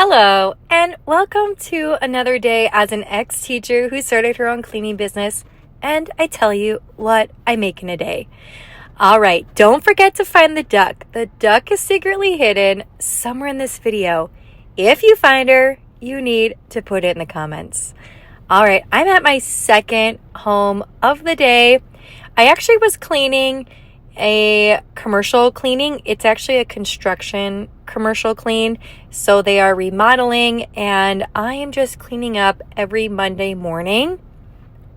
Hello, and welcome to another day as an ex-teacher who started her own cleaning business. And I tell you what I make in a day. All right, don't forget to find the duck. The duck is secretly hidden somewhere in this video. If you find her, you need to put it in the comments. All right, I'm at my second home of the day. I actually was cleaning a commercial cleaning. It's actually a construction commercial clean. So they are remodeling, and I am just cleaning up every Monday morning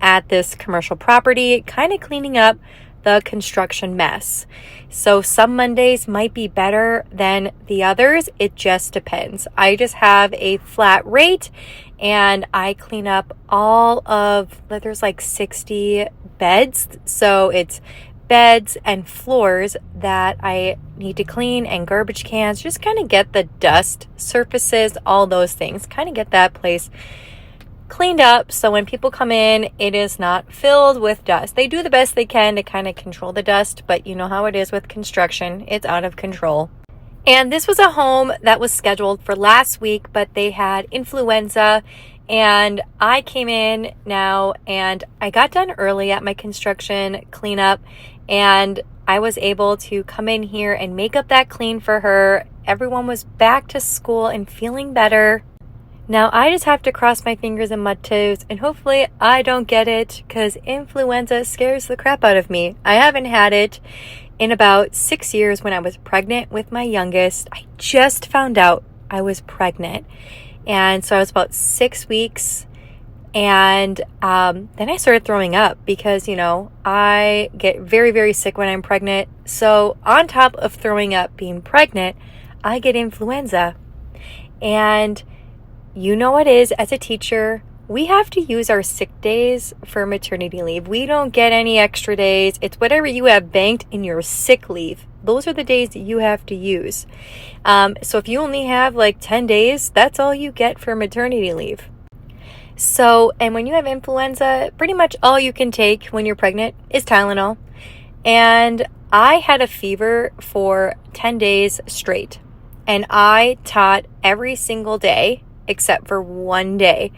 at this commercial property, kind of cleaning up the construction mess. So some Mondays might be better than the others. It just depends. I just have a flat rate and I clean up there's like 60 beds. So it's beds and floors that I need to clean, and garbage cans, just kind of get the dust surfaces, all those things, kind of get that place cleaned up so when people come in, it is not filled with dust. They do the best they can to kind of control the dust, but you know how it is with construction, it's out of control. And this was a home that was scheduled for last week, but they had influenza, and I came in now and I got done early at my construction cleanup, and I was able to come in here and make up that clean for her. Everyone was back to school and feeling better. Now I just have to cross my fingers and my toes, and hopefully I don't get it, because influenza scares the crap out of me. I haven't had it in about 6 years. When I was pregnant with my youngest, I just found out I was pregnant. And so I was about 6 weeks, and then I started throwing up because, I get very, very sick when I'm pregnant. So on top of throwing up being pregnant, I get influenza. And you know what it is, as a teacher, we have to use our sick days for maternity leave. We don't get any extra days. It's whatever you have banked in your sick leave. Those are the days that you have to use. So if you only have like 10 days, that's all you get for maternity leave. So, and when you have influenza, pretty much all you can take when you're pregnant is Tylenol. And I had a fever for 10 days straight. And I taught every single day except for one day.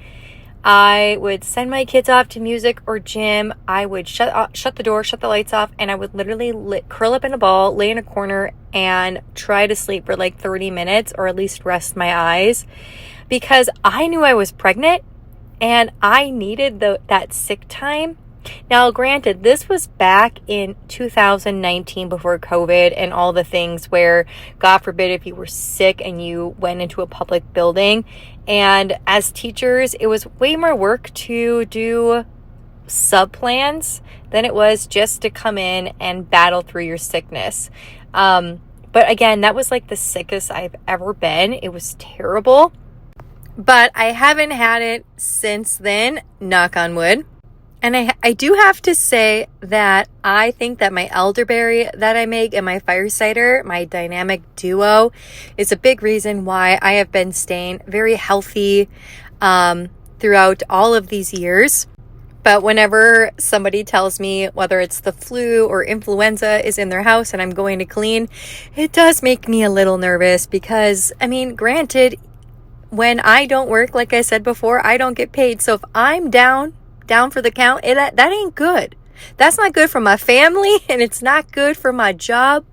I would send my kids off to music or gym. I would shut the door, shut the lights off, and I would literally curl up in a ball, lay in a corner, and try to sleep for like 30 minutes, or at least rest my eyes, because I knew I was pregnant and I needed that sick time. Now, granted, this was back in 2019 before COVID and all the things where, God forbid, if you were sick and you went into a public building. And as teachers, it was way more work to do sub-plans than it was just to come in and battle through your sickness. But again, that was like the sickest I've ever been. It was terrible. But I haven't had it since then, knock on wood. And I do have to say that I think that my elderberry that I make and my fire cider, my dynamic duo, is a big reason why I have been staying very healthy throughout all of these years. But whenever somebody tells me whether it's the flu or influenza is in their house and I'm going to clean, it does make me a little nervous, because, granted, when I don't work, like I said before, I don't get paid. So if I'm down for the count, that ain't good. That's not good for my family, and it's not good for my job.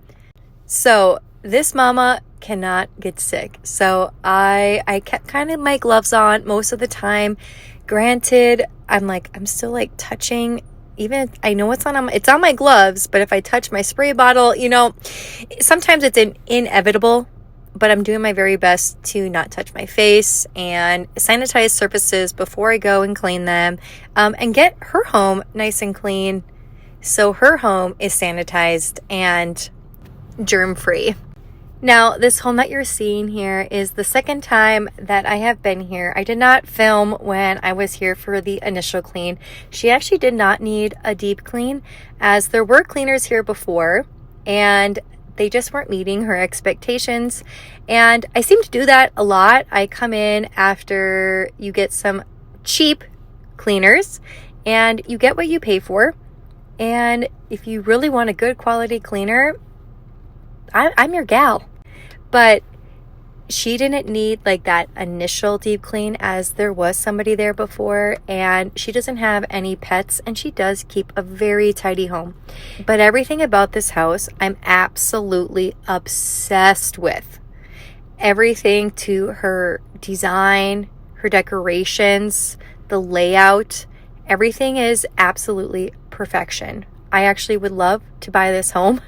So this mama cannot get sick. So I kept kind of my gloves on most of the time. Granted, I'm still like touching, even I know it's on my gloves, but if I touch my spray bottle, sometimes it's inevitable. But I'm doing my very best to not touch my face and sanitize surfaces before I go and clean them, and get her home nice and clean so her home is sanitized and germ-free. Now, this home that you're seeing here is the second time that I have been here. I did not film when I was here for the initial clean. She actually did not need a deep clean, as there were cleaners here before, and they just weren't meeting her expectations. And I seem to do that a lot. I come in after you get some cheap cleaners and you get what you pay for. And if you really want a good quality cleaner, I'm your gal. But she didn't need like that initial deep clean as there was somebody there before, and she doesn't have any pets, and she does keep a very tidy home. But everything about this house I'm absolutely obsessed with. Everything, to her design, her decorations, the layout, everything is absolutely perfection. I actually would love to buy this home.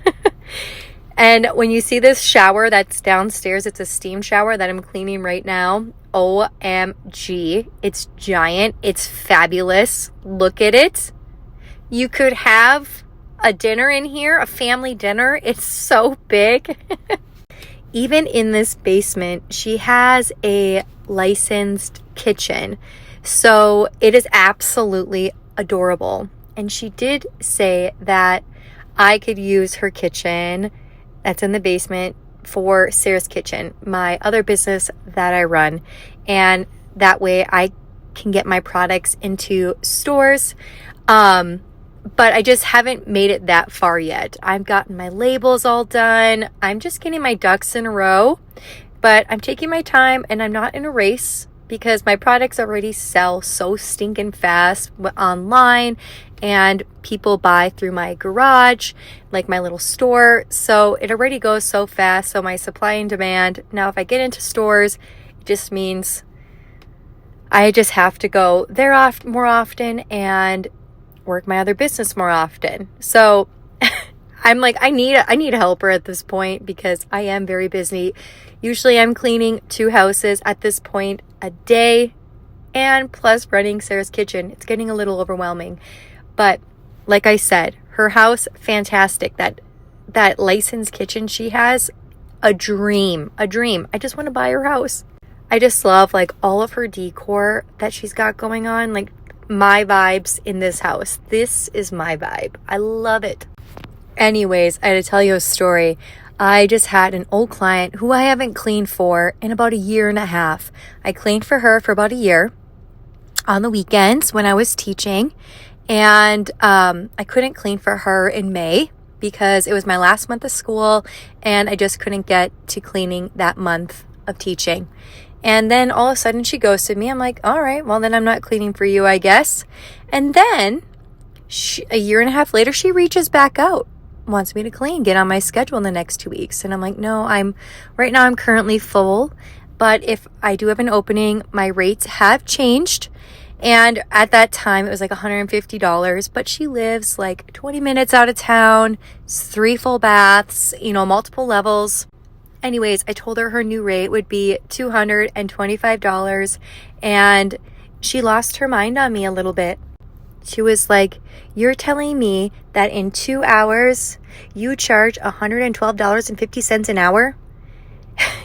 And when you see this shower that's downstairs, it's a steam shower that I'm cleaning right now. OMG, it's giant. It's fabulous. Look at it. You could have a dinner in here, a family dinner. It's so big. Even in this basement, she has a licensed kitchen. So it is absolutely adorable. And she did say that I could use her kitchen that's in the basement for Sarah's Kitchen, my other business that I run. And that way I can get my products into stores. But I just haven't made it that far yet. I've gotten my labels all done. I'm just getting my ducks in a row. But I'm taking my time, and I'm not in a race because my products already sell so stinking fast online, and people buy through my garage, like my little store. So it already goes so fast. So my supply and demand. Now, if I get into stores, it just means I just have to go there more often and work my other business more often. So I'm like, I need a helper at this point because I am very busy. Usually I'm cleaning 2 houses at this point a day, and plus running Sarah's Kitchen. It's getting a little overwhelming. But like I said, her house, fantastic. That licensed kitchen she has, a dream. I just want to buy her house. I just love like all of her decor that she's got going on. Like my vibes in this house. This is my vibe. I love it. Anyways, I had to tell you a story. I just had an old client who I haven't cleaned for in about 1.5 years. I cleaned for her for about a year on the weekends when I was teaching. And I couldn't clean for her in May because it was my last month of school, and I just couldn't get to cleaning that month of teaching. And then all of a sudden she ghosted me. I'm like, all right, well then I'm not cleaning for you, I guess. And then 1.5 years later, she reaches back out, wants me to clean, get on my schedule in the next 2 weeks. And I'm like, no, right now I'm currently full, but if I do have an opening, my rates have changed. And at that time it was like $150, but she lives like 20 minutes out of town. It's 3 full baths, multiple levels. Anyways, I told her new rate would be $225, and she lost her mind on me a little bit. She was like, you're telling me that in 2 hours you charge $112.50 an hour?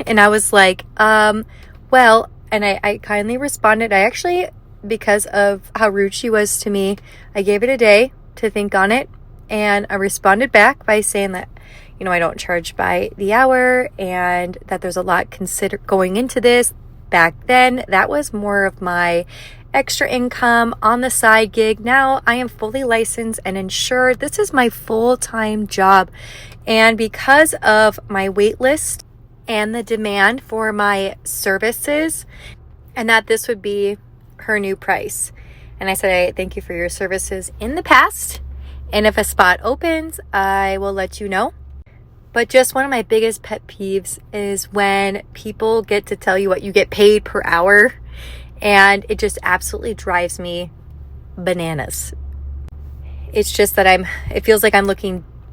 And I was like, well, and I kindly responded. I actually, because of how rude she was to me, I gave it a day to think on it. And I responded back by saying that, I don't charge by the hour and that there's a lot going into this. Back then, that was more of my extra income on the side gig. Now I am fully licensed and insured. This is my full-time job. And because of my wait list and the demand for my services, and that this would be her new price. And I said, I thank you for your services in the past. And if a spot opens, I will let you know. But just one of my biggest pet peeves is when people get to tell you what you get paid per hour. And it just absolutely drives me bananas. It's just that it feels like I'm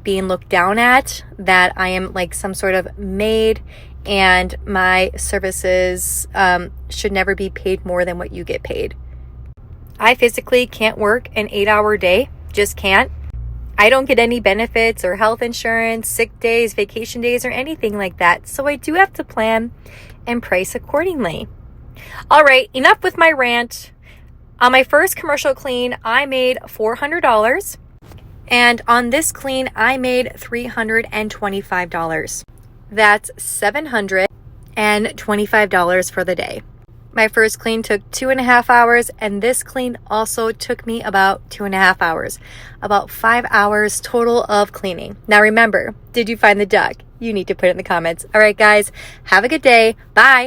being looked down at, that I am like some sort of maid, and my services should never be paid more than what you get paid. I physically can't work an 8-hour day, just can't. I don't get any benefits or health insurance, sick days, vacation days, or anything like that. So I do have to plan and price accordingly. All right, enough with my rant. On my first commercial clean, I made $400. And on this clean, I made $325. That's $725 for the day. My first clean took 2.5 hours, and this clean also took me about 2.5 hours. About 5 hours total of cleaning. Now remember, did you find the duck? you need to put it in the comments. All right, guys, have a good day. Bye.